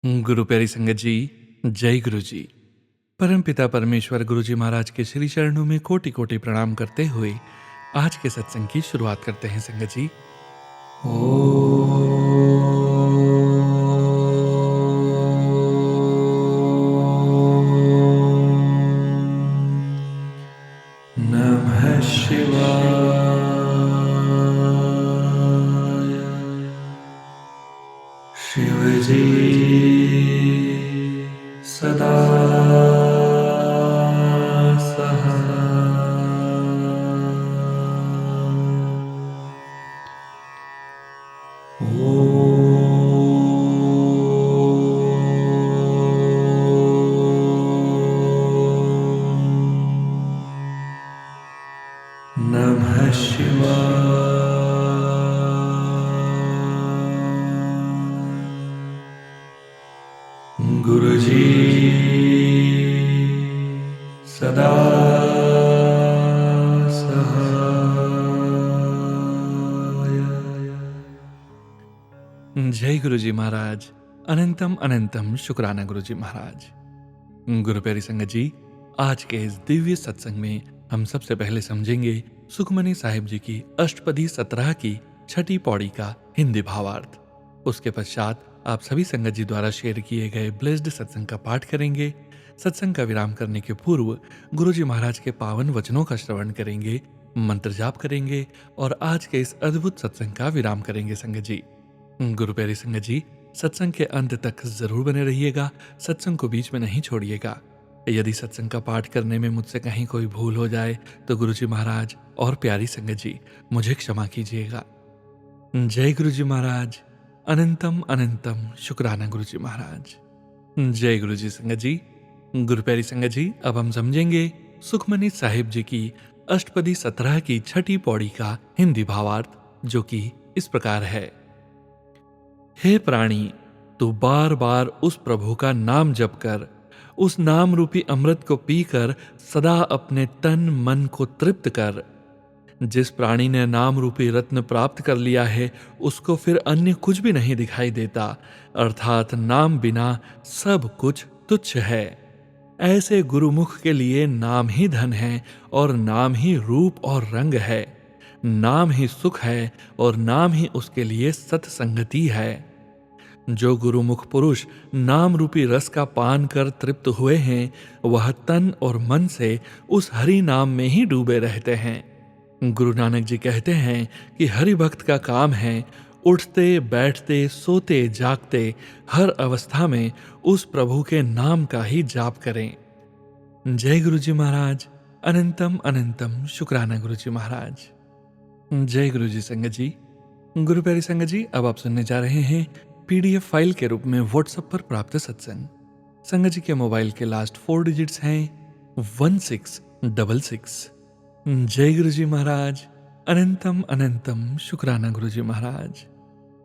गुरु प्यारी संगत जी, जय गुरु जी। परम पिता परमेश्वर गुरु जी महाराज के श्री चरणों में कोटि कोटि प्रणाम करते हुए आज के सत्संग की शुरुआत करते हैं संगत जी। नमः शिवाय। शिवजी सदा नमः शिवाय। गुरुजी सदा सहाय। जय गुरु जी महाराज। अनंतम अनंतम शुक्राना गुरु जी महाराज। गुरु प्यारी संगत जी, आज के इस दिव्य सत्संग में हम सबसे पहले समझेंगे सुखमनी साहिब जी की अष्टपदी 17 की छठी पौड़ी का हिंदी भावार्थ। उसके पश्चात आप सभी संगत जी द्वारा शेयर किए गए ब्लेस्ड सत्संग का पाठ करेंगे। सत्संग का विराम करने के पूर्व गुरु जी महाराज के पावन वचनों का श्रवण करेंगे, मंत्र जाप करेंगे और आज के इस अद्भुत सत्संग का विराम करेंगे संगत जी। गुरु प्यारी संगत जी, सत्संग के अंत तक जरूर बने रहिएगा, सत्संग को बीच में नहीं छोड़िएगा। यदि सत्संग का पाठ करने में मुझसे कहीं कोई भूल हो जाए तो गुरु जी महाराज और प्यारी संगत जी मुझे क्षमा कीजिएगा। जय गुरु जी महाराज। अनंतम अनंतम शुक्राना गुरु जी महाराज। जय गुरु जी संगत जी। गुरु प्यारी संगत जी, अब हम समझेंगे सुखमनी साहिब जी की अष्टपदी 17 की छठी पौड़ी का हिंदी भावार्थ, जो कि इस प्रकार है। हे प्राणी, तू बार बार उस प्रभु का नाम जप कर, उस नाम रूपी अमृत को पीकर सदा अपने तन मन को तृप्त कर। जिस प्राणी ने नाम रूपी रत्न प्राप्त कर लिया है उसको फिर अन्य कुछ भी नहीं दिखाई देता, अर्थात नाम बिना सब कुछ तुच्छ है। ऐसे गुरुमुख के लिए नाम ही धन है और नाम ही रूप और रंग है। नाम ही सुख है और नाम ही उसके लिए सत्संगति है। जो गुरुमुख पुरुष नाम रूपी रस का पान कर तृप्त हुए हैं वह तन और मन से उस हरि नाम में ही डूबे रहते हैं। गुरु नानक जी कहते हैं कि हरि भक्त का काम है उठते बैठते सोते जागते हर अवस्था में उस प्रभु के नाम का ही जाप करें। जय गुरु जी महाराज। अनंतम अनंतम शुक्राना गुरु जी महाराज। जय गुरु जी संगत जी। गुरु प्यारी संगत जी, अब आप सुनने जा रहे हैं पीडीएफ फाइल के रूप में व्हाट्सएप पर प्राप्त सत्संग। संगत जी के मोबाइल के लास्ट 4 डिजिट्स हैं 1666। जय गुरु जी महाराज। अनंतम अनंतम शुक्राना गुरु जी महाराज।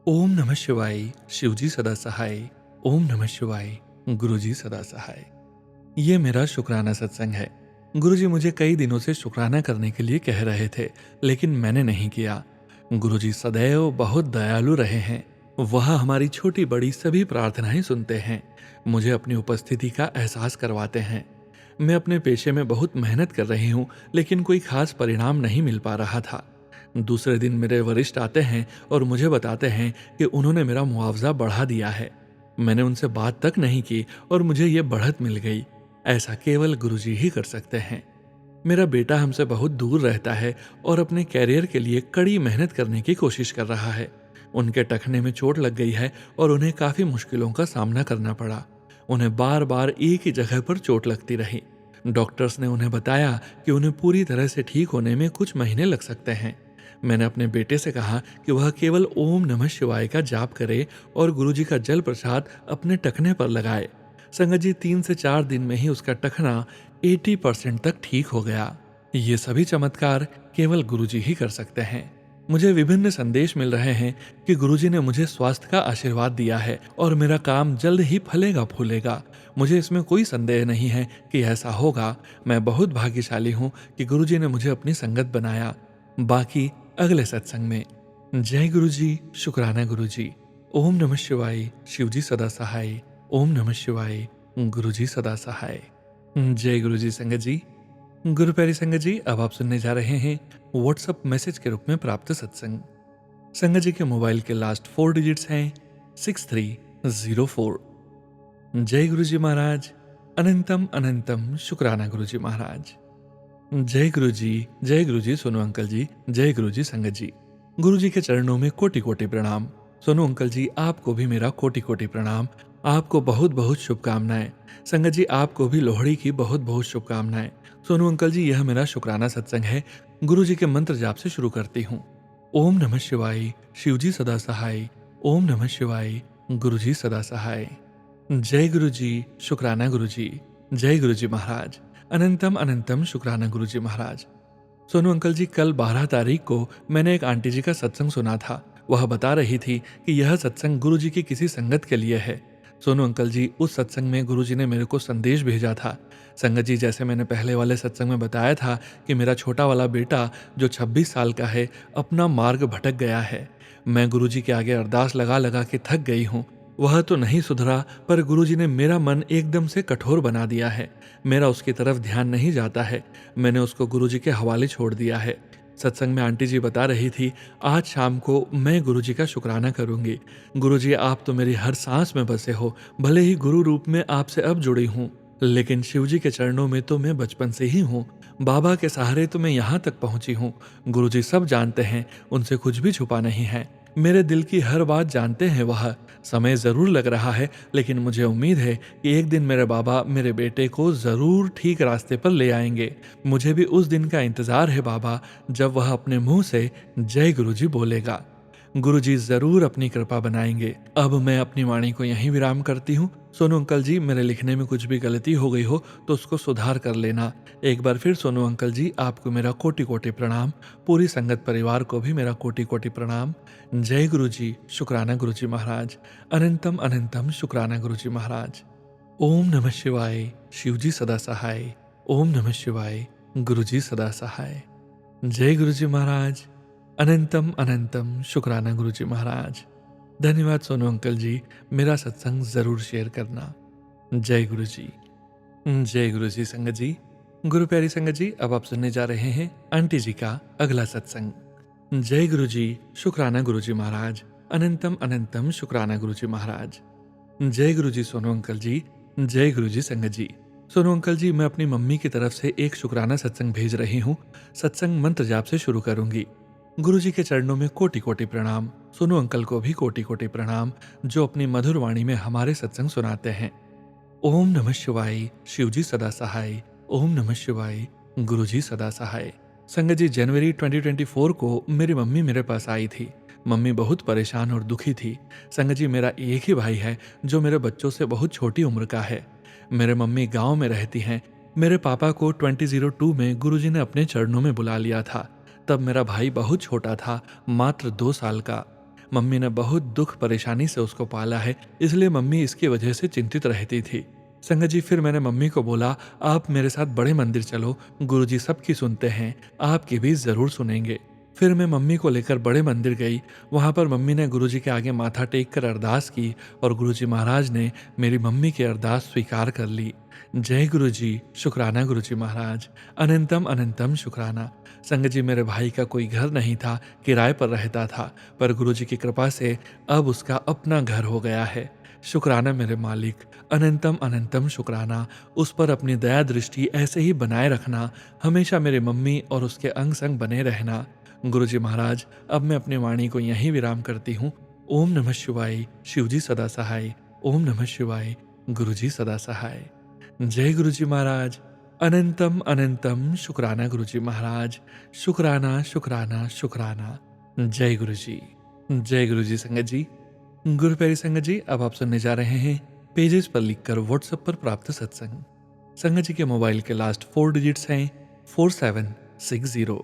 ओम नमः शिवाय। शिव जी सदा सहाय। ओम नमः शिवाय। गुरु जी सदा सहाय। ये मेरा शुक्राना सत्संग है। गुरु जी मुझे कई दिनों से शुक्राना करने के लिए कह रहे थे, लेकिन मैंने नहीं किया। गुरु जी सदैव बहुत दयालु रहे हैं। वह हमारी छोटी बड़ी सभी प्रार्थनाएं सुनते हैं, मुझे अपनी उपस्थिति का एहसास करवाते हैं। मैं अपने पेशे में बहुत मेहनत कर रही हूँ, लेकिन कोई खास परिणाम नहीं मिल पा रहा था। दूसरे दिन मेरे वरिष्ठ आते हैं और मुझे बताते हैं कि उन्होंने मेरा मुआवजा बढ़ा दिया है। मैंने उनसे बात तक नहीं की और मुझे ये बढ़त मिल गई। ऐसा केवल गुरुजी ही कर सकते हैं। मेरा बेटा हमसे बहुत दूर रहता है और अपने कैरियर के लिए कड़ी मेहनत करने की कोशिश कर रहा है। उनके टखने में चोट लग गई है और उन्हें काफी मुश्किलों का सामना करना पड़ा। उन्हें बार बार एक ही जगह पर चोट लगती रही। डॉक्टर्स ने उन्हें बताया कि उन्हें पूरी तरह से ठीक होने में कुछ महीने लग सकते हैं। मैंने अपने बेटे से कहा कि वह केवल ओम नमः शिवाय का जाप करे और गुरुजी का जल प्रसाद अपने टखने पर लगाए। संगत जी, 3 से 4 दिन में ही उसका टखना 80% तक ठीक हो गया। ये सभी चमत्कार केवल गुरुजी ही कर सकते हैं। मुझे विभिन्न संदेश मिल रहे हैं कि गुरुजी ने मुझे स्वास्थ्य का आशीर्वाद दिया है और मेरा काम जल्द ही फलेगा फूलेगा। मुझे इसमें कोई संदेह नहीं है कि ऐसा होगा। मैं बहुत भाग्यशाली हूँ कि गुरुजी ने मुझे अपनी संगत बनाया। बाकी अगले सत्संग में। जय गुरुजी। शुक्राना गुरुजी। ओम नमः शिवाय। शिवजी सदा सहाय। ओम नमः शिवाय। गुरुजी सदा सहाय। जय गुरुजी संगत जी। गुरु प्यारी संगत जी, अब आप सुनने जा रहे हैं व्हाट्सएप मैसेज के रूप में प्राप्त सत्संग। संगत जी के मोबाइल के लास्ट 4 डिजिट्स हैं 6304। जय गुरुजी महाराज। अनंतम अनंतम शुक्राना गुरुजी महाराज। जय गुरुजी, जय गुरुजी सोनू अंकल जी, जय गुरुजी संगत जी। गुरुजी के चरणों में कोटि कोटि प्रणाम। सोनू अंकल जी, आपको भी मेरा कोटि कोटि प्रणाम। आपको बहुत बहुत शुभकामनाएं। संगत जी, आपको भी लोहड़ी की बहुत बहुत शुभकामनाएं। सोनू अंकल जी, यह मेरा शुक्राना सत्संग है। गुरुजी के मंत्र जाप से शुरू करती हूँ। ओम नमः शिवाय, शिवजी सदा सहाय। ओम नमः शिवाय, गुरुजी सदा सहाय। जय गुरुजी, शुक्राना गुरुजी। जय गुरुजी महाराज। अनंतम अनंतम शुक्राना गुरुजी महाराज। सोनू अंकल जी, कल 12 तारीख को मैंने एक आंटी जी का सत्संग सुना था। वह बता रही थी कि यह सत्संग गुरुजी की किसी संगत के लिए है। सोनू अंकल जी, उस सत्संग में गुरुजी ने मेरे को संदेश भेजा था। संगत जी, जैसे मैंने पहले वाले सत्संग में बताया था कि मेरा छोटा वाला बेटा जो 26 साल का है अपना मार्ग भटक गया है। मैं गुरुजी के आगे अरदास लगा लगा के थक गई हूँ। वह तो नहीं सुधरा, पर गुरुजी ने मेरा मन एकदम से कठोर बना दिया है। मेरा उसकी तरफ ध्यान नहीं जाता है। मैंने उसको गुरुजी के हवाले छोड़ दिया है। सत्संग में आंटी जी बता रही थी, आज शाम को मैं गुरुजी का शुक्राना करूंगी। गुरुजी, आप तो मेरी हर सांस में बसे हो। भले ही गुरु रूप में आपसे अब जुड़ी हूँ, लेकिन शिवजी के चरणों में तो मैं बचपन से ही हूँ। बाबा के सहारे तो मैं यहाँ तक पहुंची हूँ। गुरुजी सब जानते हैं, उनसे कुछ भी छुपा नहीं है। मेरे दिल की हर बात जानते हैं वह। समय जरूर लग रहा है, लेकिन मुझे उम्मीद है कि एक दिन मेरे बाबा मेरे बेटे को जरूर ठीक रास्ते पर ले आएंगे। मुझे भी उस दिन का इंतजार है बाबा, जब वह अपने मुंह से जय गुरुजी बोलेगा। गुरुजी जरूर अपनी कृपा बनाएंगे। अब मैं अपनी वाणी को यहीं विराम करती हूँ। सोनू अंकल जी, मेरे लिखने में कुछ भी गलती हो गई हो तो उसको सुधार कर लेना। एक बार फिर सोनू अंकल जी, आपको मेरा कोटि कोटि प्रणाम। पूरी संगत परिवार को भी मेरा कोटि कोटि प्रणाम। जय गुरुजी, शुक्राना गुरुजी महाराज। अनंतम अनंतम शुक्राना गुरुजी महाराज। ओम नमः शिवाय, शिवजी सदा सहाय। ओम नमः शिवाय, गुरुजी सदा सहाय। जय गुरुजी महाराज। अनंतम अनंतम शुक्राना गुरुजी महाराज। धन्यवाद सोनू अंकल जी, मेरा सत्संग जरूर शेयर करना। जय गुरुजी। जय गुरुजी संगत जी। गुरु प्यारी संगत जी, अब आप सुनने जा रहे हैं आंटी जी का अगला सत्संग। जय गुरुजी, शुक्राना गुरुजी महाराज। अनंतम अनंतम शुक्राना गुरुजी महाराज। जय गुरुजी सोनू अंकल जी। जय गुरुजी संगत जी। सोनू अंकल जी, मैं अपनी मम्मी की तरफ से एक शुक्राना सत्संग भेज रही हूँ। सत्संग मंत्र जाप से शुरू करूंगी। गुरुजी के चरणों में कोटि कोटि प्रणाम। सोनू अंकल को भी कोटि कोटि प्रणाम, जो अपनी मधुर वाणी में हमारे सत्संग सुनाते हैं। ओम नमः शिवाय, शिवजी सदा सहाय। ओम नमः शिवाय, गुरुजी सदा सहाय। संगत जी, जनवरी 2024 को मेरी मम्मी मेरे पास आई थी। मम्मी बहुत परेशान और दुखी थी। संगत जी, मेरा एक ही भाई है जो मेरे बच्चों से बहुत छोटी उम्र का है। मेरे मम्मी गांव में रहती हैं। मेरे पापा को 2002 में गुरुजी ने अपने चरणों में बुला लिया था। तब मेरा भाई बहुत छोटा था, मात्र 2 साल का। मम्मी ने बहुत दुख परेशानी से उसको पाला है, इसलिए मम्मी इसकी वजह से चिंतित रहती थी। संगत जी, फिर मैंने मम्मी को बोला, आप मेरे साथ बड़े मंदिर चलो, गुरुजी सबकी सुनते हैं, आपकी भी जरूर सुनेंगे। फिर मैं मम्मी को लेकर बड़े मंदिर गई। वहां पर मम्मी ने गुरुजी के आगे माथा टेक कर अरदास की और गुरुजी महाराज ने मेरी मम्मी की अरदास स्वीकार कर ली। जय गुरुजी, शुक्राना गुरुजी महाराज। अनंतम अनंतम शुक्राना। संगत जी, मेरे भाई का कोई घर नहीं था, किराए पर रहता था, पर गुरुजी की कृपा से अब उसका अपना घर हो गया है। शुक्राना मेरे मालिक। अनंतम अनंतम शुक्राना। उस पर अपनी दया दृष्टि ऐसे ही बनाए रखना। हमेशा मेरी मम्मी और उसके अंग संग बने रहना। गुरुजी महाराज, अब मैं अपनी वाणी को यहीं विराम करती हूँ। ओम नमः शिवाय, शिवजी सदा सहाय। ओम नमः शिवाय, गुरुजी सदा सहाय। जय गुरुजी महाराज। अनंतम अनंतम शुक्राना गुरुजी महाराज। शुक्राना शुक्राना शुक्राना। जय गुरुजी। जय गुरुजी संगत जी। गुरु प्यारी संगत जी, अब आप सुनने जा रहे हैं पेजेस पर लिखकर व्हाट्सएप पर प्राप्त सत्संग। संगत जी के मोबाइल के लास्ट 4 डिजिट्स हैं 4760।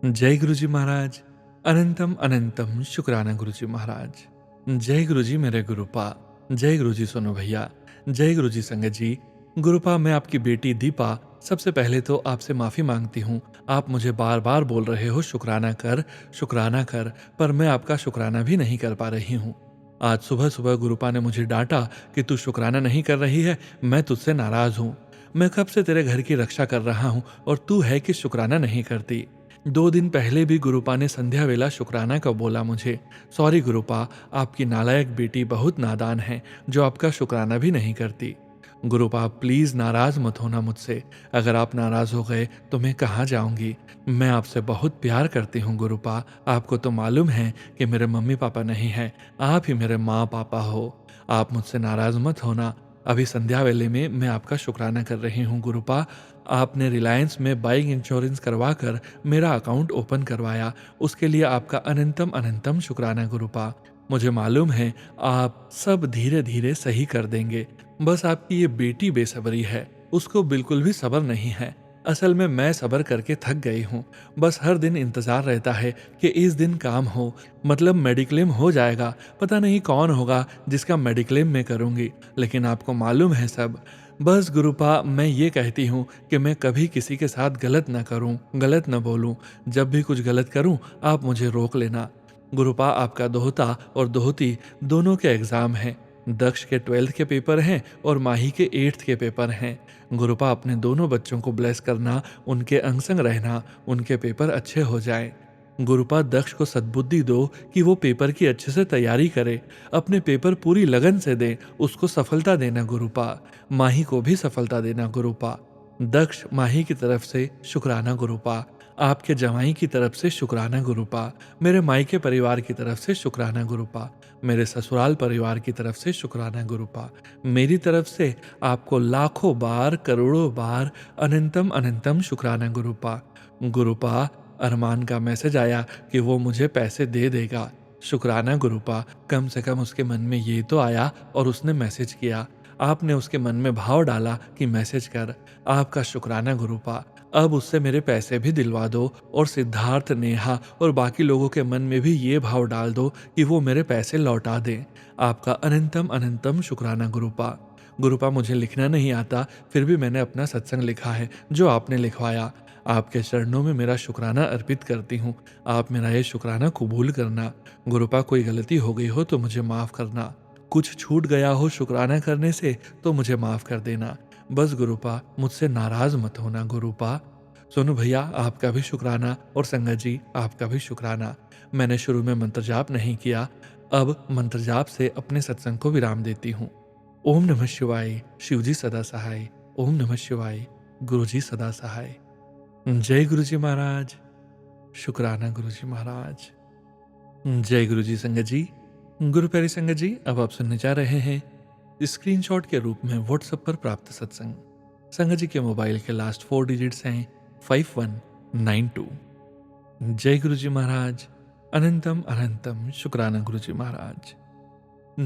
जय गुरुजी महाराज। अनंतम अनंतम शुक्राना गुरुजी महाराज। जय गुरुजी मेरे गुरुपा। जय गुरुजी सोनू भैया। जय गुरुजी संगत जी। गुरुपा, मैं आपकी बेटी दीपा सबसे पहले तो आपसे माफी मांगती हूँ। आप मुझे बार बार बोल रहे हो शुक्राना कर, पर मैं आपका शुक्राना भी नहीं कर पा रही हूँ। आज सुबह सुबह गुरुपा ने मुझे डांटा कि तू शुक्राना नहीं कर रही है, मैं तुझसे नाराज हूँ। मैं कब से तेरे घर की रक्षा कर रहा हूँ और तू है कि शुक्राना नहीं करती। 2 दिन पहले भी गुरुपा ने संध्या वेला शुक्राना का बोला मुझे। सॉरी गुरुपा, आपकी नालायक बेटी बहुत नादान है जो आपका शुक्राना भी नहीं करती। गुरुपा प्लीज नाराज मत होना मुझसे। अगर आप नाराज हो गए तो मैं कहाँ जाऊंगी। मैं आपसे बहुत प्यार करती हूँ गुरुपा। आपको तो मालूम है कि मेरे मम्मी पापा नहीं हैं, आप ही मेरे माँ पापा हो। आप मुझसे नाराज मत होना। अभी संध्या वेले में मैं आपका शुक्राना कर रही हूँ गुरुपा। आपने रिलायंस में बाइक इंश्योरेंस करवा कर मेरा अकाउंट ओपन करवाया, उसके लिए आपका अनंतम अनंतम शुक्राना गुरुपा। मुझे मालूम है आप सब धीरे धीरे सही कर देंगे। बस आपकी ये बेटी बेसब्री है, उसको बिल्कुल भी सब्र नहीं है। असल में मैं सब्र करके थक गई हूँ। बस हर दिन इंतजार रहता है कि इस दिन काम हो, मतलब मेडिक्लेम हो जाएगा। पता नहीं कौन होगा जिसका मेडिक्लेम मैं करूँगी, लेकिन आपको मालूम है सब। बस गुरुपा मैं ये कहती हूँ कि मैं कभी किसी के साथ गलत ना करूँ, गलत ना बोलूँ। जब भी कुछ गलत करूँ आप मुझे रोक लेना। गुरुपा आपका दोहता और दोहती दोनों के एग्जाम हैं। दक्ष के 12th के पेपर हैं और माही के 8th के पेपर हैं। गुरुपा अपने दोनों बच्चों को ब्लेस करना, उनके अंग संग रहना, उनके पेपर अच्छे हो जाएं। गुरुपा दक्ष को सद्बुद्धि दो कि वो पेपर की अच्छे से तैयारी करे, अपने पेपर पूरी लगन से दे, उसको सफलता देना गुरुपा। माही को भी सफलता देना गुरुपा। दक्ष माही की तरफ से शुक्राना गुरुपा, आपके जवाई की तरफ से शुक्राना गुरुपा, मेरे मायके परिवार की तरफ से शुक्राना गुरुपा, मेरे ससुराल परिवार की तरफ से शुक्राना गुरुपा। मेरी तरफ से आपको लाखों बार करोड़ों बार अनंतम अनंतम शुक्राना गुरुपा। गुरुपा अरमान का मैसेज आया कि वो मुझे पैसे दे देगा। शुक्राना गुरुपा, कम से कम उसके मन में ये तो आया और उसने मैसेज किया। आपने उसके मन में भाव डाला कि मैसेज कर। आपका शुक्राना गुरुपा। अब उससे मेरे पैसे भी दिलवा दो और सिद्धार्थ, नेहा और बाकी लोगों के मन में भी ये भाव डाल दो कि वो मेरे पैसे लौटा दें। आपका अनंतम अनंतम शुक्राना गुरुपा। गुरुपा मुझे लिखना नहीं आता, फिर भी मैंने अपना सत्संग लिखा है जो आपने लिखवाया। आपके चरणों में मेरा शुक्राना अर्पित करती हूँ। आप मेरा ये शुक्राना कबूल करना। गुरुपा कोई गलती हो गई हो तो मुझे माफ़ करना, कुछ छूट गया हो शुक्राना करने से तो मुझे माफ़ कर देना। बस गुरुपा मुझसे नाराज मत होना गुरुपा। सोनू भैया आपका भी शुक्राना और संगत जी आपका भी शुक्राना। मैंने शुरू में मंत्र जाप नहीं किया, अब मंत्र जाप से अपने सत्संग को विराम देती हूँ। ओम नमः शिवाय, शिवजी सदा सहाय। ओम नमः शिवाय, गुरुजी सदा सहाय। जय गुरुजी महाराज। शुक्राना गुरुजी महाराज। जय गुरुजी संगत जी। गुरु प्यारी संगत जी, अब आप सुनने जा रहे हैं स्क्रीनशॉट के रूप में व्हाट्सएप पर प्राप्त सत्संग। संगत जी के मोबाइल के लास्ट 4 डिजिट्स हैं 5192। जय गुरुजी महाराज। अनंतम अनंतम शुक्राना गुरुजी महाराज।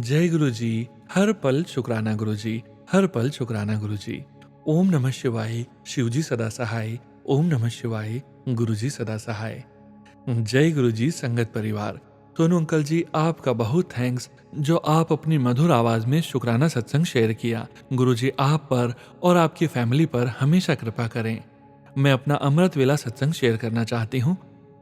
जय गुरुजी, हर पल शुक्राना गुरुजी, हर पल शुक्राना गुरुजी। ओम नमः शिवाय, शिवजी सदा सहाय। ओम नमः शिवाय, गुरुजी सदा सहाय। जय गुरुजी संगत परिवार। सोनू अंकल जी आपका बहुत थैंक्स जो आप अपनी मधुर आवाज में शुक्राना सत्संग शेयर किया। गुरुजी आप पर और आपकी फैमिली पर हमेशा कृपा करें। मैं अपना अमृत वेला सत्संग शेयर करना चाहती हूँ।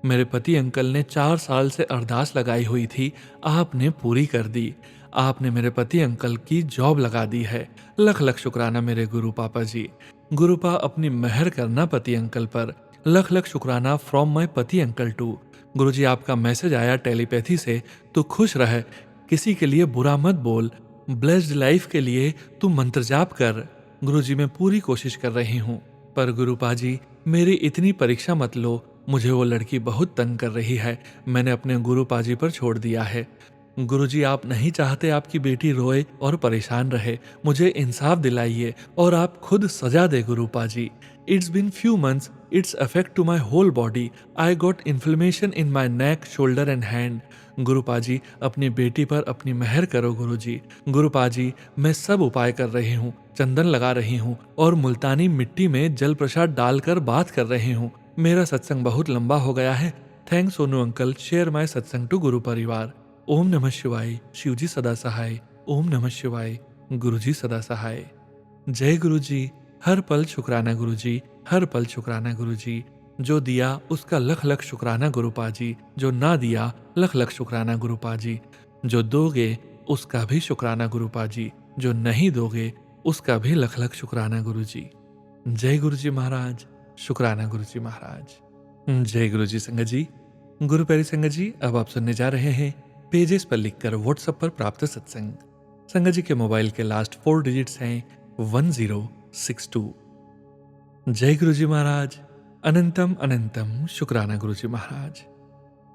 मेरे पति अंकल ने 4 साल से अरदास लगाई हुई थी, आपने पूरी कर दी। आपने मेरे पति अंकल की जॉब लगा दी है। लख लख शुक्राना मेरे गुरु पापा जी। गुरुपा अपनी मेहर करना पति अंकल पर। लख लख शुक्राना फ्रॉम माय पति अंकल टू। गुरुजी आपका मैसेज आया टेलीपैथी से, तू खुश रह, किसी के लिए बुरा मत बोल, ब्लेस्ड लाइफ के लिए तू मंत्र जाप कर। गुरुजी मैं पूरी कोशिश कर रही हूँ, पर गुरुपा जी मेरी इतनी परीक्षा मत लो, मुझे वो लड़की बहुत तंग कर रही है, मैंने अपने गुरुपा जी पर छोड़ दिया है। गुरुजी आप नहीं चाहते आपकी बेटी रोए और परेशान रहे, मुझे इंसाफ दिलाइए और आप खुद सजा दे गुरुपा जी। It's been few months, it's affect to my whole body. I got inflammation in my neck, shoulder and hand. गुरुपा जी अपनी बेटी पर अपनी मेहर करो गुरुजी। गुरुपा जी मैं सब उपाय कर रही हूँ, चंदन लगा रही हूँ और मुल्तानी मिट्टी में जल प्रसाद डालकर बात कर रही हूँ। मेरा सत्संग बहुत लंबा हो गया है। Thanks Sonu uncle, share my सत्संग टू गुरु परिवार। ओम नमः शिवाय, शिवजी सदा सहाय। ओम नमः शिवाय, गुरुजी सदा सहाय। जय गुरुजी, हर पल शुक्राना गुरुजी, हर पल शुक्राना गुरुजी। जो दिया उसका लख लख शुक्राना गुरुपा जी, जो ना दिया लख लख शुक्राना गुरुपा जी। जो दोगे उसका भी शुक्राना गुरुपा जी, जो नहीं दोगे उसका भी लख लख शुक्राना गुरु जी। जय गुरु जी महाराज, शुक्राना गुरु जी महाराज। जय गुरु जी संगत जी। गुरु प्यारी संगत जी, अब आप सुनने जा रहे हैं पेजेस पर लिखकर व्हाट्सएप पर प्राप्त सत्संग। संगत जी के मोबाइल के लास्ट 4 डिजिट्स हैं 1062। जय गुरु जी महाराज, अनंतम अनंतम शुक्राना गुरु जी महाराज।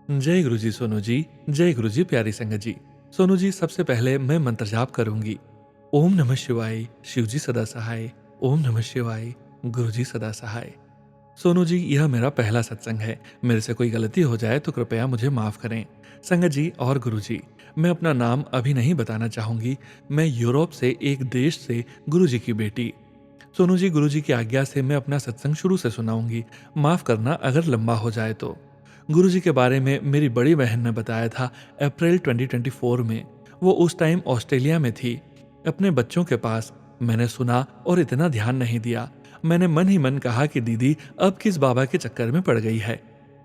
जय गुरु जी सोनू जी, जय गुरु जी प्यारी संगत जी। सोनू जी, सबसे पहले मैं मंत्र जाप करूंगी। ओम नमः शिवाय, शिव जी सदा सहाय। ओम नमः शिवाय, गुरु जी सदा सहाय। सोनू जी, यह मेरा पहला सत्संग है। मेरे से कोई गलती हो जाए तो कृपया मुझे माफ करें। संगत जी और गुरु जी, मैं अपना नाम अभी नहीं बताना चाहूंगी। मैं यूरोप से एक देश से गुरु जी की बेटी। सोनू जी, गुरु जी की आज्ञा से मैं अपना सत्संग शुरू से सुनाऊंगी। माफ करना अगर लंबा हो जाए तो। गुरु जी के बारे में मेरी बड़ी बहन ने बताया था अप्रैल 2024 में। वो उस टाइम ऑस्ट्रेलिया में थी, अपने बच्चों के पास। मैंने सुना और इतना ध्यान नहीं दिया। मैंने मन ही मन कहा कि दीदी अब किस बाबा के चक्कर में पड़ गई है,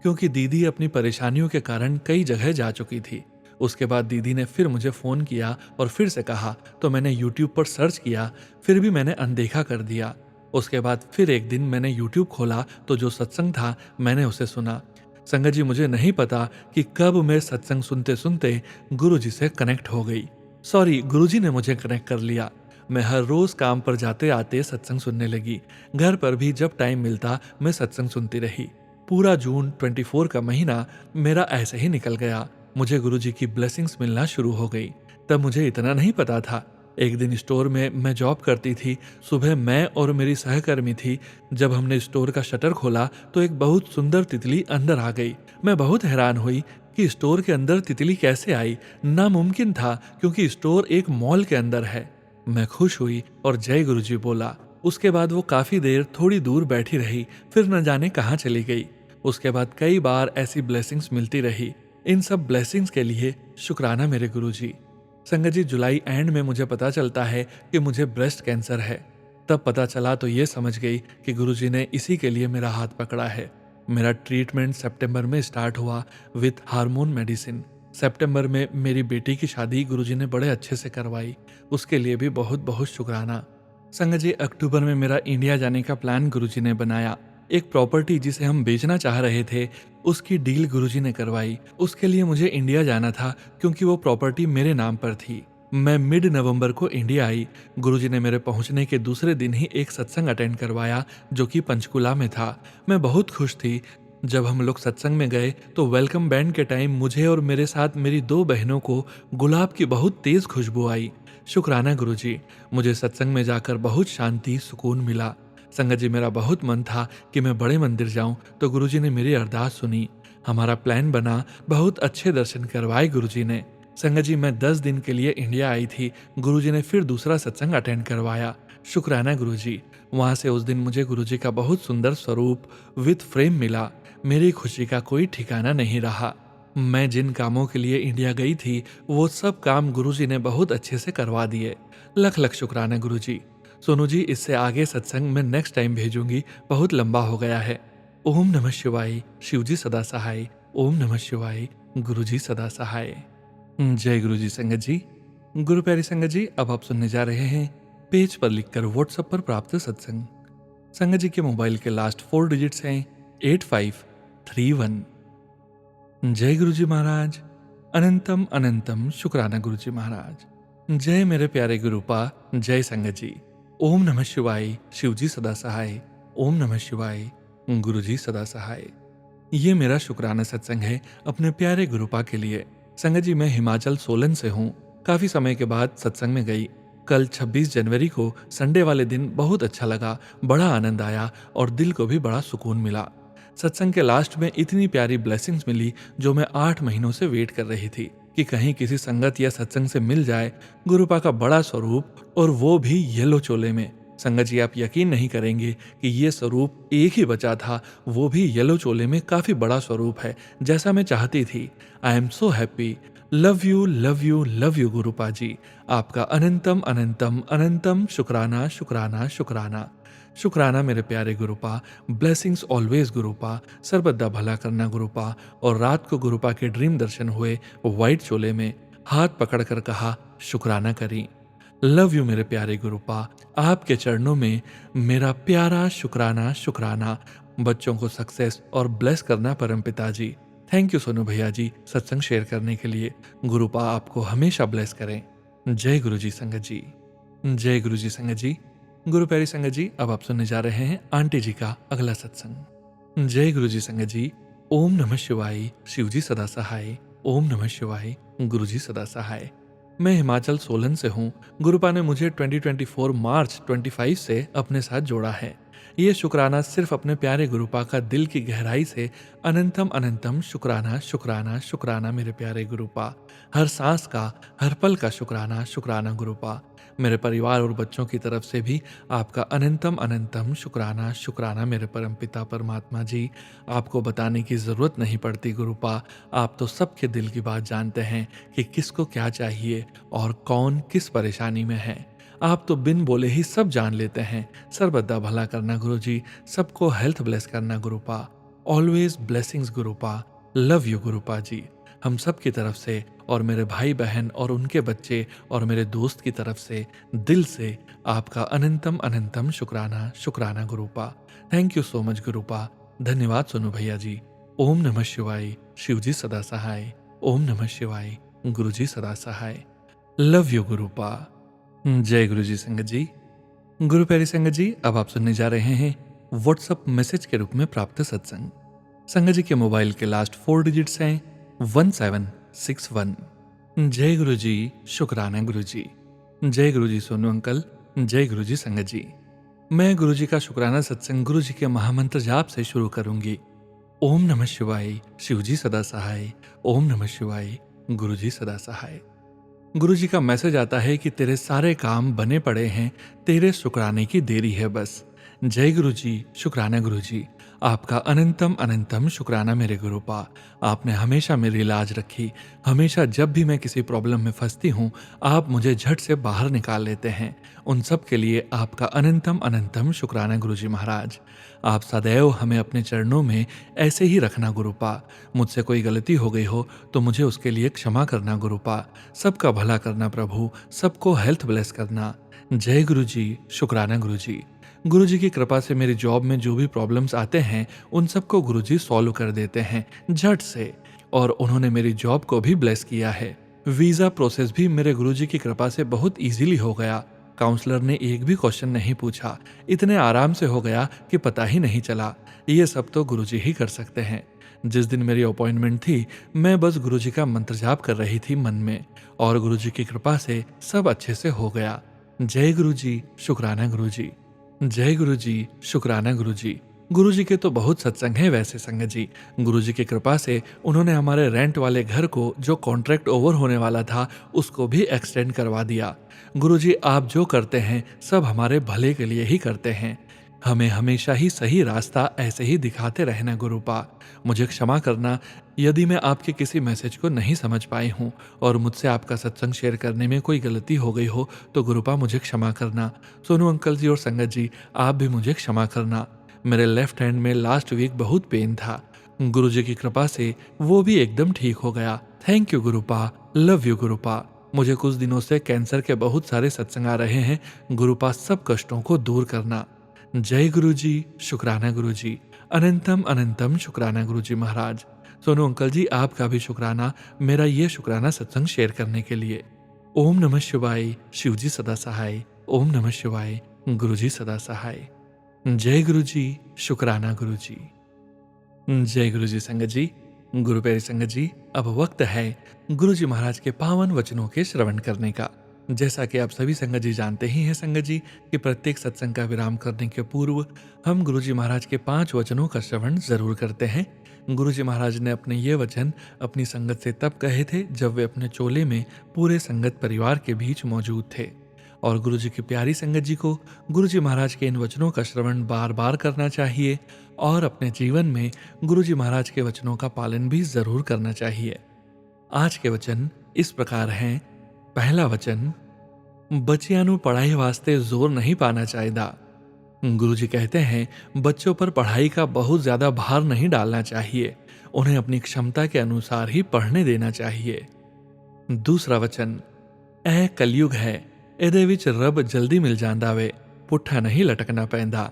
क्योंकि दीदी अपनी परेशानियों के कारण कई जगह जा चुकी थी। उसके बाद दीदी ने फिर मुझे फ़ोन किया और फिर से कहा, तो मैंने यूट्यूब पर सर्च किया, फिर भी मैंने अनदेखा कर दिया। उसके बाद फिर एक दिन मैंने यूट्यूब खोला तो जो सत्संग था मैंने उसे सुना। संगत जी, मुझे नहीं पता कि कब मैं सत्संग सुनते सुनते गुरु जी से कनेक्ट हो गई। सॉरी, गुरु जी ने मुझे कनेक्ट कर लिया। मैं हर रोज काम पर जाते आते सत्संग सुनने लगी। घर पर भी जब टाइम मिलता मैं सत्संग सुनती रही। पूरा जून 24 का महीना मेरा ऐसे ही निकल गया। मुझे गुरु जी की ब्लेसिंग्स मिलना शुरू हो गई। तब मुझे इतना नहीं पता था। एक दिन स्टोर में मैं जॉब करती थी। सुबह मैं और मेरी सहकर्मी थी। जब हमने स्टोर का शटर खोला तो एक बहुत सुंदर तितली अंदर आ गई। मैं बहुत हैरान हुई कि स्टोर के अंदर तितली कैसे आई। नामुमकिन था, क्योंकि स्टोर एक मॉल के अंदर है। मैं खुश हुई और जय गुरु जी बोला। उसके बाद वो काफी देर थोड़ी दूर बैठी रही, फिर न जाने कहाँ चली गई। उसके बाद कई बार ऐसी ब्लेसिंग्स मिलती रही। इन सब ब्लेसिंग्स के लिए शुक्राना मेरे गुरु जी। संगत जी, जुलाई एंड में मुझे पता चलता है कि मुझे ब्रेस्ट कैंसर है। तब पता चला तो ये समझ गई कि गुरु जी ने इसी के लिए मेरा हाथ पकड़ा है। मेरा ट्रीटमेंट सितंबर में स्टार्ट हुआ विथ हार्मोन मेडिसिन। सितंबर में मेरी बेटी की शादी गुरुजी ने बड़े अच्छे से करवाई। उसके लिए भी बहुत बहुत शुक्राना। संगत जी, अक्टूबर में मेरा इंडिया जाने का प्लान गुरुजी ने बनाया। एक प्रॉपर्टी जिसे हम बेचना चाह रहे थे, उसकी डील गुरुजी ने करवाई। उसके लिए मुझे इंडिया जाना था, क्योंकि वो प्रॉपर्टी मेरे नाम पर थी। मैं मिड नवंबर को इंडिया आई। गुरुजी ने मेरे पहुंचने के दूसरे दिन ही एक सत्संग अटेंड करवाया, जो कि पंचकुला में था। मैं बहुत खुश थी। जब हम लोग सत्संग में गए तो वेलकम बैंड के टाइम मुझे और मेरे साथ मेरी 2 बहनों को गुलाब की बहुत तेज खुशबू आई। शुक्राना गुरुजी, मुझे सत्संग में जाकर बहुत शांति सुकून मिला। संगत जी, मेरा बहुत मन था कि मैं बड़े मंदिर जाऊं, तो गुरुजी ने मेरी अरदास सुनी। हमारा प्लान बना, बहुत अच्छे दर्शन करवाए गुरुजी ने। संगत जी, मैं 10 दिन के लिए इंडिया आई थी। गुरुजी ने फिर दूसरा सत्संग अटेंड करवाया। शुक्राना गुरुजी। वहां से उस दिन मुझे गुरुजी का बहुत सुंदर स्वरूप विथ फ्रेम मिला। मेरी खुशी का कोई ठिकाना नहीं रहा। मैं जिन कामों के लिए इंडिया गई थी, वो सब काम गुरुजी ने बहुत अच्छे से करवा दिए। लख लख शुक्राना गुरुजी। सोनू जी, इससे आगे सत्संग मैं नेक्स्ट टाइम भेजूंगी, बहुत लंबा हो गया है। ओम नमः शिवाय, शिव जी सदा सहाय। ओम नमः शिवाय, गुरु जी सदा सहाय। जय गुरु जी संगत जी। गुरु प्यारी संगत जी, अब आप सुनने जा रहे हैं पेज पर लिखकर व्हाट्सएप पर प्राप्त सत्संग। संगत जी के मोबाइल के लास्ट 4 डिजिट्स हैं 8531। जय गुरु जी महाराज, अनंतम अनंतम शुक्राना गुरु जी महाराज। जय मेरे प्यारे गुरुपा, जय संगत जी। ओम नमः शिवाय, शिव जी सदा सहाय। ओम नमः शिवाय, गुरु जी सदा सहाय। ये मेरा शुक्राना सत्संग है अपने प्यारे गुरुपा के लिए। संगत जी, मैं हिमाचल सोलन से हूँ। काफी समय के बाद सत्संग में गई। कल 26 जनवरी को संडे वाले दिन बहुत अच्छा लगा, बड़ा आनंद आया और दिल को भी बड़ा सुकून मिला। सत्संग के लास्ट में इतनी प्यारी ब्लेसिंग्स मिली, जो मैं 8 महीनों से वेट कर रही थी कि कहीं किसी संगत या सत्संग से मिल जाए। गुरुपा का बड़ा स्वरूप, और वो भी येलो चोले में। संगत जी, आप यकीन नहीं करेंगे कि ये स्वरूप एक ही बचा था, वो भी येलो चोले में। काफी बड़ा स्वरूप है, जैसा मैं चाहती थी। I am so happy. Love you love you love you Gurupa ji. आपका अनंतम अनंतम अनंतम शुक्राना शुक्राना शुक्राना। शुक्राना मेरे प्यारे गुरुपा। Blessings always गुरुपा। सर्वदा भला करना गुरुपा। और रात को गुरुपा के ड्रीम दर्शन हुए व्हाइट चोले में। हाथ पकड़कर कहा, शुक्राना करें। लव यू मेरे प्यारे गुरुपा, आपके चरणों में मेरा प्यारा शुक्राना शुक्राना। बच्चों को सक्सेस और ब्लेस करना परम पिताजी। थैंक यू सोनू भैया जी सत्संग शेयर करने के लिए। गुरुपा आपको हमेशा ब्लेस करें। जय गुरु जी संगत जी। जय गुरु जी संगत जी। गुरु प्यारी संगत जी, अब आप सुनने जा रहे हैं आंटी जी का अगला सत्संग। जय गुरु जी संगत जी। ओम नमः शिवाय। शिव जी सदा सहाय। ओम नमः शिवाय। गुरु जी सदा सहाय। मैं हिमाचल सोलन से हूँ। गुरुपा ने मुझे 2024 मार्च 25 से अपने साथ जोड़ा है। ये शुक्राना सिर्फ अपने प्यारे गुरुपा का दिल की गहराई से अनंतम अनंतम शुक्राना शुक्राना शुक्राना मेरे प्यारे गुरुपा। हर सांस का, हर पल का शुक्राना शुक्राना गुरुपा। मेरे परिवार और बच्चों की तरफ से भी आपका अनंतम अनंतम शुक्राना शुक्राना मेरे परमपिता परमात्मा जी। आपको बताने की जरूरत नहीं पड़ती गुरुपा, आप तो सबके दिल की बात जानते हैं कि किसको क्या चाहिए और कौन किस परेशानी में है। आप तो बिन बोले ही सब जान लेते हैं। सर्वदा भला करना गुरुजी, सबको हेल्थ ब्लेस करना Gurupa. Always blessings Gurupa. Love you Gurupa ji. हम सब की तरफ से और मेरे भाई बहन और उनके बच्चे और मेरे दोस्त की तरफ से दिल से आपका अनंतम अनंतम शुक्राना शुक्राना गुरुपा। Thank you so much गुरुपा। धन्यवाद सोनू भैया जी। ओम नमः शिवाय। शिव जी सदा सहाय। ओम नमः शिवाय। गुरु जी सदा सहाय। Love you गुरुपा। जय गुरु जी संगत जी। गुरु प्यारी संगत जी, अब आप सुनने जा रहे हैं व्हाट्सएप मैसेज के रूप में प्राप्त सत्संग। संगत जी के मोबाइल के लास्ट 4 डिजिट्स हैं 1761। जय गुरु जी। शुक्राना गुरु जी। जय गुरु जी सोनू अंकल। जय गुरु जी संगत जी। मैं गुरु जी का शुक्राना सत्संग गुरु जी के महामंत्र जाप से शुरू करूंगी। ओम नमः शिवाय। शिव जी सदा सहाय। ओम नमः शिवाय। गुरु जी सदा सहाय। गुरु जी का मैसेज आता है कि तेरे सारे काम बने पड़े हैं, तेरे शुक्राने की देरी है बस। जय गुरु जी। शुक्राना गुरु जी। आपका अनंतम अनंतम शुक्राना मेरे गुरुपा। आपने हमेशा मेरी लाज रखी। हमेशा जब भी मैं किसी प्रॉब्लम में फंसती हूँ, आप मुझे झट से बाहर निकाल लेते हैं। उन सब के लिए आपका अनंतम अनंतम शुक्राना गुरु जी महाराज। आप सदैव हमें अपने चरणों में ऐसे ही रखना गुरुपा। मुझसे कोई गलती हो गई हो तो मुझे उसके लिए क्षमा करना गुरुपा। सबका भला करना प्रभु, सबको हेल्थ ब्लेस करना। जय गुरु जी। शुक्राना गुरु जी। गुरु जी की कृपा से मेरी जॉब में जो भी प्रॉब्लम्स आते हैं उन सबको गुरु जी सॉल्व कर देते हैं झट से, और उन्होंने मेरी जॉब को भी ब्लेस किया है। वीजा प्रोसेस भी मेरे गुरु जी की कृपा से बहुत इजीली हो गया। काउंसलर ने एक भी क्वेश्चन नहीं पूछा, इतने आराम से हो गया कि पता ही नहीं चला। ये सब तो गुरु जी ही कर सकते हैं। जिस दिन मेरी अपॉइंटमेंट थी, मैं बस गुरु जी का मंत्र जाप कर रही थी मन में, और गुरु जी की कृपा से सब अच्छे से हो गया। जय गुरु जी। शुक्राना गुरु जी। जय गुरु जी। शुक्राना गुरु जी। गुरु जी के तो बहुत सत्संग हैं वैसे संगत जी। गुरु जी की कृपा से उन्होंने हमारे रेंट वाले घर को जो कॉन्ट्रैक्ट ओवर होने वाला था उसको भी एक्सटेंड करवा दिया। गुरु जी, आप जो करते हैं सब हमारे भले के लिए ही करते हैं। हमें हमेशा ही सही रास्ता ऐसे ही दिखाते रहना गुरुपा। मुझे क्षमा करना यदि मैं आपके किसी मैसेज को नहीं समझ पाई हूँ और मुझसे आपका सत्संग शेयर करने में कोई गलती हो गई हो तो गुरुपा मुझे क्षमा करना। सोनू अंकल जी और संगत जी, आप भी मुझे क्षमा करना। मेरे लेफ्ट हैंड में लास्ट वीक बहुत पेन था। गुरु जी की कृपा से वो भी एकदम ठीक हो गया। Thank you Gurupa. Love you Gurupa. मुझे कुछ दिनों से कैंसर के बहुत सारे सत्संग आ रहे हैं। गुरुपा सब कष्टों को दूर करना। जय गुरु जी। शुक्राना गुरु जी। अनंतम अनंतम शुक्राना गुरु जी महाराज। सोनू अंकल जी, आपका भी शुक्राना मेरा ये शुक्राना सत्संग शेयर करने के लिए। ओम नमः शिवाय। शिव जी सदा सहाय। ओम नमः शिवाय। गुरु जी सदा सहाय। जय गुरु जी। शुक्राना गुरु जी। जय गुरु जी संगत जी। गुरु प्यारी संगत जी, अब वक्त है गुरु जी महाराज के पावन वचनों के श्रवण करने का। जैसा कि आप सभी संगत जी जानते ही हैं संगत जी कि प्रत्येक सत्संग का विराम करने के पूर्व हम गुरु जी महाराज के 5 वचनों का श्रवण जरूर करते हैं। गुरु जी महाराज ने अपने ये वचन अपनी संगत से तब कहे थे जब वे अपने चोले में पूरे संगत परिवार के बीच मौजूद थे, और गुरु जी की प्यारी संगत जी को गुरु जी महाराज के इन वचनों का श्रवण बार बार करना चाहिए और अपने जीवन में गुरु जी महाराज के वचनों का पालन भी जरूर करना चाहिए। आज के वचन इस प्रकार हैं। पहला वचन, बच्चियां नू पढ़ाई वास्ते जोर नहीं पाना चाहिदा। गुरु जी कहते हैं बच्चों पर पढ़ाई का बहुत ज्यादा भार नहीं डालना चाहिए, उन्हें अपनी क्षमता के अनुसार ही पढ़ने देना चाहिए। दूसरा वचन, ऐ कलयुग है, ਇਹਦੇ ਵਿੱਚ रब जल्दी मिल जांदा वे, पुट्ठा नहीं लटकना पैंदा।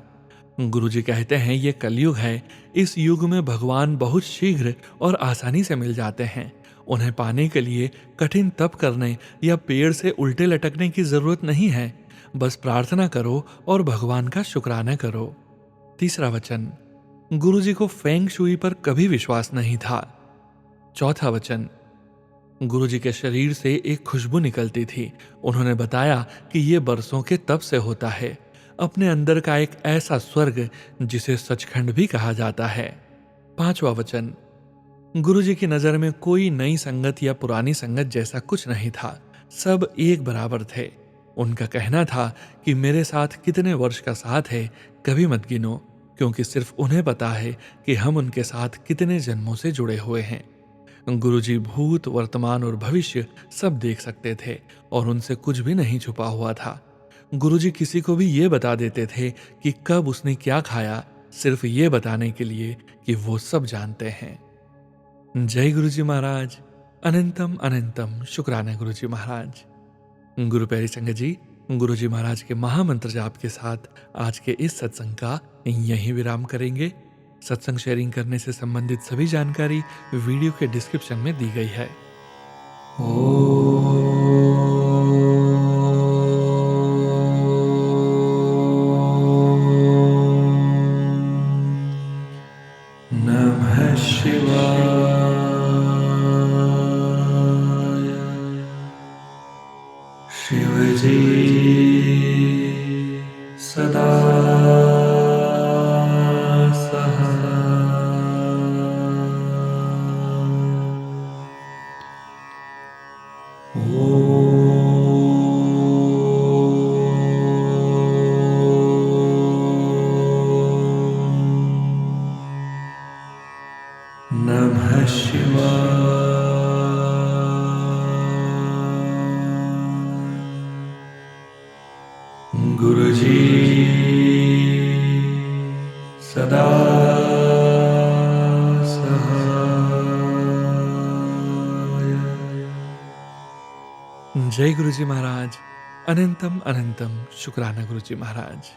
गुरुजी कहते हैं ये कलयुग है, इस युग में भगवान बहुत शीघ्र और आसानी से मिल जाते हैं। उन्हें पाने के लिए कठिन तप करने या पेड़ से उल्टे लटकने की जरूरत नहीं है, बस प्रार्थना करो और भगवान का शुक्राना करो। तीसरा वचन, गुरुजी को फेंग शुई पर कभी विश्वास नहीं था। चौथा वचन, गुरुजी के शरीर से एक खुशबू निकलती थी। उन्होंने बताया कि ये बरसों के तप से होता है, अपने अंदर का एक ऐसा स्वर्ग जिसे सचखंड भी कहा जाता है। पांचवा वचन, गुरुजी की नजर में कोई नई संगत या पुरानी संगत जैसा कुछ नहीं था, सब एक बराबर थे। उनका कहना था कि मेरे साथ कितने वर्ष का साथ है कभी मत गिनो, क्योंकि सिर्फ उन्हें पता है कि हम उनके साथ कितने जन्मों से जुड़े हुए हैं। गुरुजी भूत, वर्तमान और भविष्य सब देख सकते थे और उनसे कुछ भी नहीं छुपा हुआ था। गुरुजी किसी को भी ये बता देते थे कि कब उसने क्या खाया, सिर्फ ये बताने के लिए कि वो सब जानते हैं। जय गुरुजी महाराज। अनंतम अनंतम शुक्राना गुरुजी महाराज। गुरु प्यारी संगत जी, गुरुजी महाराज के महामंत्र जाप के साथ आज के इस सत्संग का यहीं विराम करेंगे। सत्संग शेयरिंग करने से संबंधित सभी जानकारी वीडियो के डिस्क्रिप्शन में दी गई है। नमः शिवाय। शिवजी सदा नमः शिवाय। गुरुजी सदा सहाय। जय गुरुजी महाराज। अनंतम अनंतम शुक्राना गुरुजी महाराज।